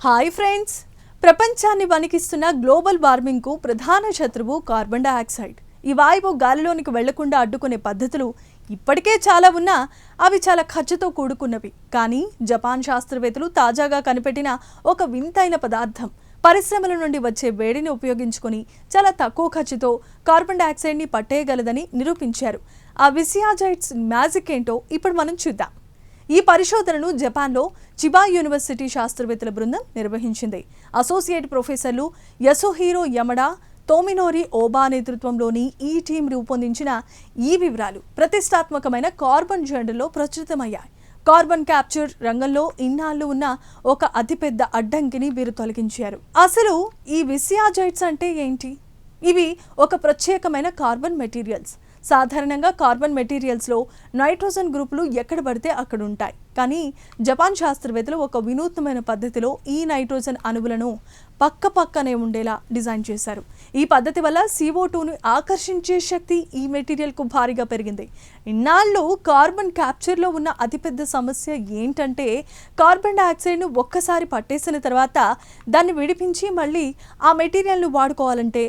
Hi friends, ప్రపంచాన్ని వణికిస్తున్న global వార్మింగ్కు ప్రధాన శత్రువు కార్బన్ డయాక్సైడ్. ఈ వాయువు గాలిలోనికి వెళ్లకుండా అడ్డుకునే పద్ధతులు ఇప్పటికే చాలా ఉన్నా అవి చాలా ఖర్చుతో కూడుకున్నవి. కానీ జపాన్ శాస్త్రవేత్తలు తాజాగా కనిపెట్టిన ఒక వింతైన పదార్థం పరిశ్రమల నుండి వచ్చే వేడిని ఉపయోగించుకొని చాలా తక్కువ ఖర్చుతో కార్బన్ డయాక్సైడ్ని పట్టేయగలదని నిరూపించారు. ఆ విసియాజైట్స్ మ్యాజిక్ ఏంటో ఇప్పుడు మనం చూద్దాం. ఈ పరిశోధనను జపాన్లో చిబా యూనివర్సిటీ శాస్త్రవేత్తల బృందం నిర్వహించింది. అసోసియేట్ ప్రొఫెసర్లు యసుహిరో యమడా, తోమినోరి ఓబా నేతృత్వంలోని ఈ టీం రూపొందించిన ఈ వివరాలు ప్రతిష్టాత్మకమైన కార్బన్ జర్నల్లో ప్రచురితమయ్యాయి. కార్బన్ క్యాప్చర్ రంగంలో ఇన్నాళ్లు ఉన్న ఒక అతిపెద్ద అడ్డంకిని వీరు తొలగించారు. అసలు ఈ విసియాజైట్స్ అంటే ఏంటి? ఇవి ఒక ప్రత్యేకమైన కార్బన్ మెటీరియల్స్. సాధారణంగా కార్బన్ మెటీరియల్స్లో నైట్రోజన్ గ్రూపులు ఎక్కడ పడితే అక్కడ ఉంటాయి. కానీ జపాన్ శాస్త్రవేత్తలు ఒక వినూత్నమైన పద్ధతిలో ఈ నైట్రోజన్ అణువులను పక్కనే ఉండేలా డిజైన్ చేశారు. ఈ పద్ధతి వల్ల CO2ను ఆకర్షించే శక్తి ఈ మెటీరియల్కు భారీగా పెరిగింది. ఇన్నాళ్ళు కార్బన్ క్యాప్చర్లో ఉన్న అతిపెద్ద సమస్య ఏంటంటే కార్బన్ డయాక్సైడ్ను ఒక్కసారి పట్టేసిన తర్వాత దాన్ని విడిపించి మళ్ళీ ఆ మెటీరియల్ను వాడుకోవాలంటే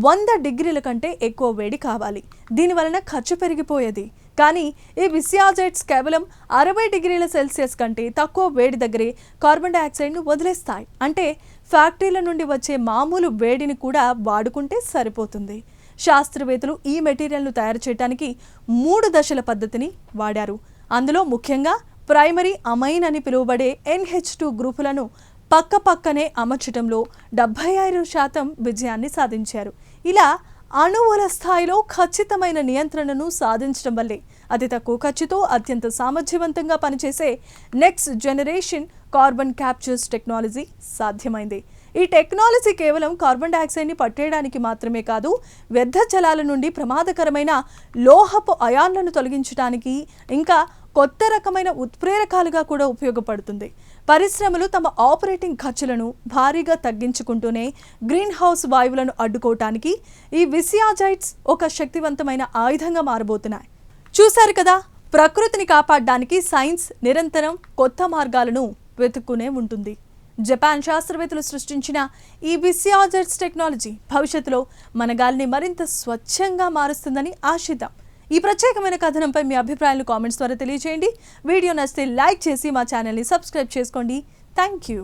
100 డిగ్రీల కంటే ఎక్కువ వేడి కావాలి. దీనివలన ఖర్చు పెరిగిపోయేది. కానీ ఈ విసియాజైట్స్ కేవలం 60 డిగ్రీల సెల్సియస్ కంటే తక్కువ వేడి దగ్గరే కార్బన్ డయాక్సైడ్ను వదిలేస్తాయి. అంటే ఫ్యాక్టరీల నుండి వచ్చే మామూలు వేడిని కూడా వాడుకుంటే సరిపోతుంది. శాస్త్రవేత్తలు ఈ మెటీరియల్ను తయారు చేయడానికి 3 దశల పద్ధతిని వాడారు. అందులో ముఖ్యంగా ప్రైమరీ అమైన్ అని పిలువబడే NH2 గ్రూపులను పక్కనే అమర్చడంలో 75% విజయాన్ని సాధించారు. ఇలా అణువుల స్థాయిలో ఖచ్చితమైన నియంత్రణను సాధించడం వల్లే అతి తక్కువ ఖర్చుతో అత్యంత సామర్థ్యవంతంగా పనిచేసే next generation carbon captures technology సాధ్యమైంది. ఈ టెక్నాలజీ కేవలం కార్బన్ డయాక్సైడ్ని పట్టేయడానికి మాత్రమే కాదు, వ్యర్థ జలాల నుండి ప్రమాదకరమైన లోహపు అయాన్లను తొలగించడానికి, ఇంకా కొత్త రకమైన ఉత్ప్రేరకాలుగా కూడా ఉపయోగపడుతుంది. పరిశ్రమలు తమ ఆపరేటింగ్ ఖర్చులను భారీగా తగ్గించుకుంటూనే గ్రీన్ హౌస్ వాయువులను అడ్డుకోవటానికి ఈ విసియాజైట్స్ ఒక శక్తివంతమైన ఆయుధంగా మారబోతున్నాయి. చూశారు కదా, ప్రకృతిని కాపాడడానికి సైన్స్ నిరంతరం కొత్త మార్గాలను వెతుక్కునే ఉంటుంది. జపాన్ శాస్త్రవేత్తలు సృష్టించిన ఈ విసియాజైట్స్ టెక్నాలజీ భవిష్యత్తులో మన గాలిని మరింత స్వచ్ఛంగా మారుస్తుందని ఆశిద్దాం. ఈ ప్రత్యేకమైన కథనంపై మీ అభిప్రాయాలను కామెంట్స్ ద్వారా తెలియజేయండి. వీడియో నచ్చితే లైక్ చేసి మా ఛానల్ని సబ్స్క్రైబ్ చేసుకోండి. Thank you.